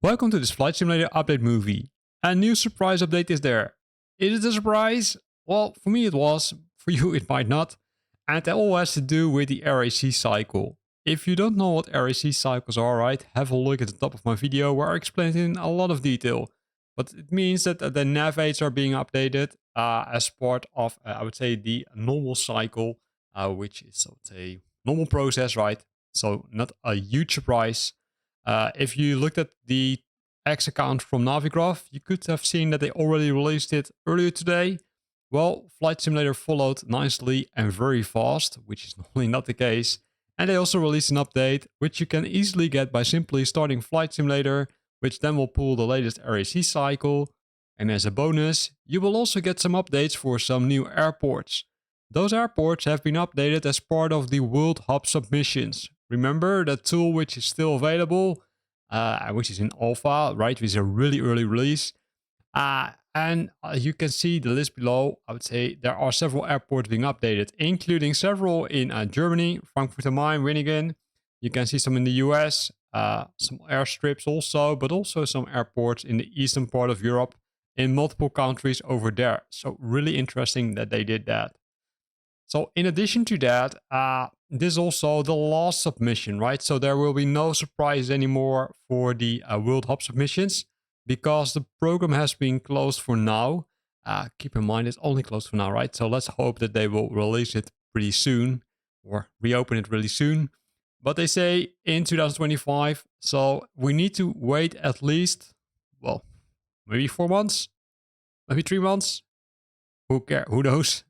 Welcome to this Flight Simulator update movie. A new surprise update is there. Is it a surprise? Well, for me it was, for you it might not. And it all has to do with the AIRAC cycle. If you don't know what AIRAC cycles are, right, have a look at the top of my video where I explain it in a lot of detail. But it means that the nav aids are being updated as part of, I would say, the normal cycle, which is, I would say, normal process, right? So not a huge surprise. If you looked at the X account from Navigraph, you could have seen that they already released it earlier today. Well, Flight Simulator followed nicely and very fast, which is normally not the case. And they also released an update, which you can easily get by simply starting Flight Simulator, which then will pull the latest AIRAC cycle. And as a bonus, you will also get some updates for some new airports. Those airports have been updated as part of the World Hub submissions. Remember that tool which is still available, which is in alpha, right? Which is a really early release. And you can see the list below. I would say there are several airports being updated, including several in Germany, Frankfurt am Main, Winningen. You can see some in the US, some airstrips also, but also some airports in the eastern part of Europe in multiple countries over there. So really interesting that they did that. So in addition to that, this is also the last submission, right? So there will be no surprise anymore for the World Hub submissions because the program has been closed for now. Keep in mind, it's only closed for now, right? So let's hope that they will release it pretty soon or reopen it really soon. But they say in 2025, so we need to wait at least, well, maybe 4 months, maybe 3 months. Who cares? Who knows?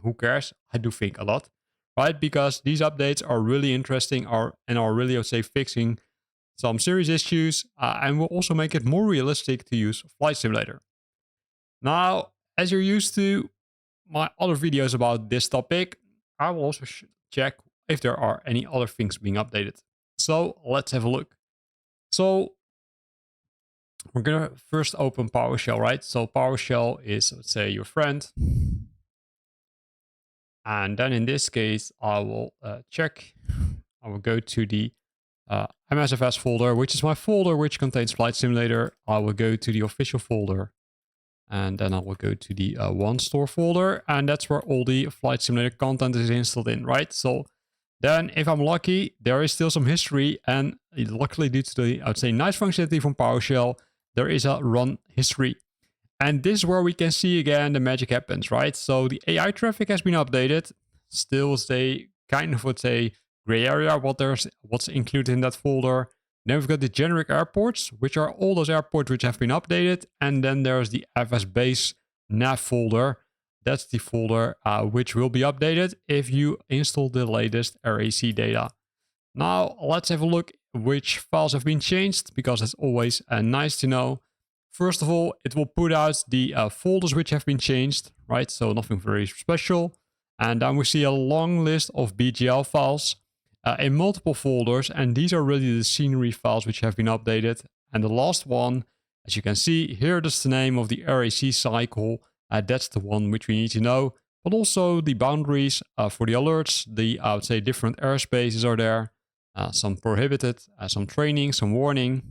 Who cares? I do think a lot, right? Because these updates are really interesting and are really, I would say, fixing some serious issues and will also make it more realistic to use Flight Simulator. Now, as you're used to my other videos about this topic, I will also check if there are any other things being updated. So let's have a look. So we're going to first open PowerShell, right? So PowerShell is, let's say, your friend. And then in this case, I will check. I will go to the MSFS folder, which is my folder which contains Flight Simulator. I will go to the official folder. And then I will go to the one store folder. And that's where all the Flight Simulator content is installed in, right? So then if I'm lucky, there is still some history. And luckily due to the, I would say, nice functionality from PowerShell, there is a run history. And this is where we can see again the magic happens, right? So the AI traffic has been updated. Still stay kind of, would say, gray area what's included in that folder. Then we've got the generic airports, which are all those airports which have been updated. And then there's the FS base nav folder. That's the folder which will be updated if you install the latest AIRAC data. Now let's have a look which files have been changed, because it's always nice to know. First of all, it will put out the folders which have been changed, right? So nothing very special. And then we see a long list of BGL files in multiple folders. And these are really the scenery files which have been updated. And the last one, as you can see here, that's the name of the AIRAC cycle. That's the one which we need to know. But also the boundaries for the alerts. The, I would say, different airspaces are there. Some prohibited, some training, some warning.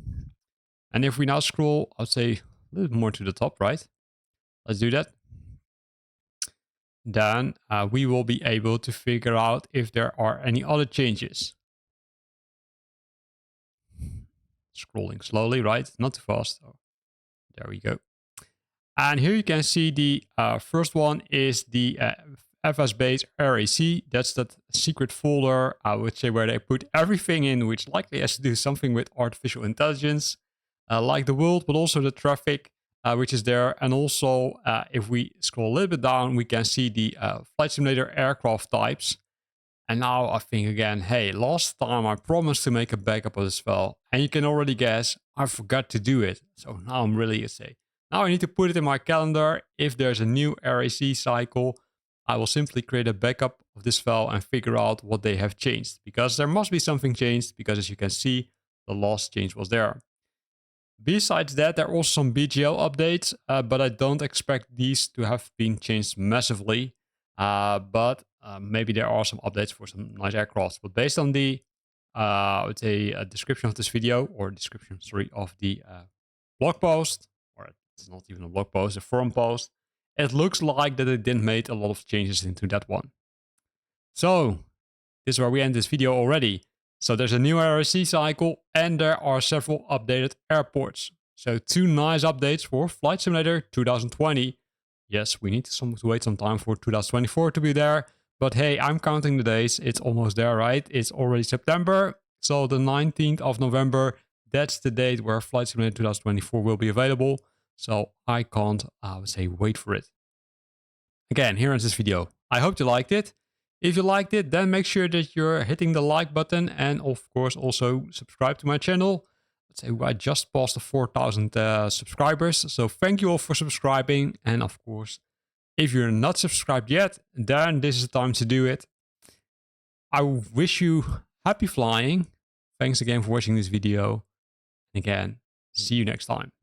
And if we now scroll, I'll say a little more to the top, right? Let's do that. Then we will be able to figure out if there are any other changes. Scrolling slowly, right? Not too fast. Oh, there we go. And here you can see the first one is the FS base AIRAC. That's that secret folder, I would say, where they put everything in, which likely has to do something with artificial intelligence. Like the world, but also the traffic, which is there. And also, if we scroll a little bit down, we can see the Flight Simulator aircraft types. And now I think again, hey, last time I promised to make a backup of this file. And you can already guess, I forgot to do it. So now I'm really, now I need to put it in my calendar. If there's a new AIRAC cycle, I will simply create a backup of this file and figure out what they have changed. Because there must be something changed, because as you can see, the last change was there. Besides that, there are also some BGL updates, but I don't expect these to have been changed massively. But maybe there are some updates for some nice aircrafts. But based on the, I would say, description of this video, or description, sorry, of the blog post, or it's not even a blog post, a forum post, it looks like that it didn't make a lot of changes into that one. So this is where we end this video already. So there's a new AIRAC cycle and there are several updated airports. So 2 nice updates for Flight Simulator 2020. Yes, we need to wait some time for 2024 to be there. But hey, I'm counting the days. It's almost there, right? It's already September. So the 19th of November, that's the date where Flight Simulator 2024 will be available. So I can't, I would say, wait for it. Again, here ends this video. I hope you liked it. If you liked it, then make sure that you're hitting the like button and of course also subscribe to my channel. Let's say I just passed the 4,000 subscribers. So thank you all for subscribing. And of course, if you're not subscribed yet, then this is the time to do it. I wish you happy flying. Thanks again for watching this video. And again, see you next time.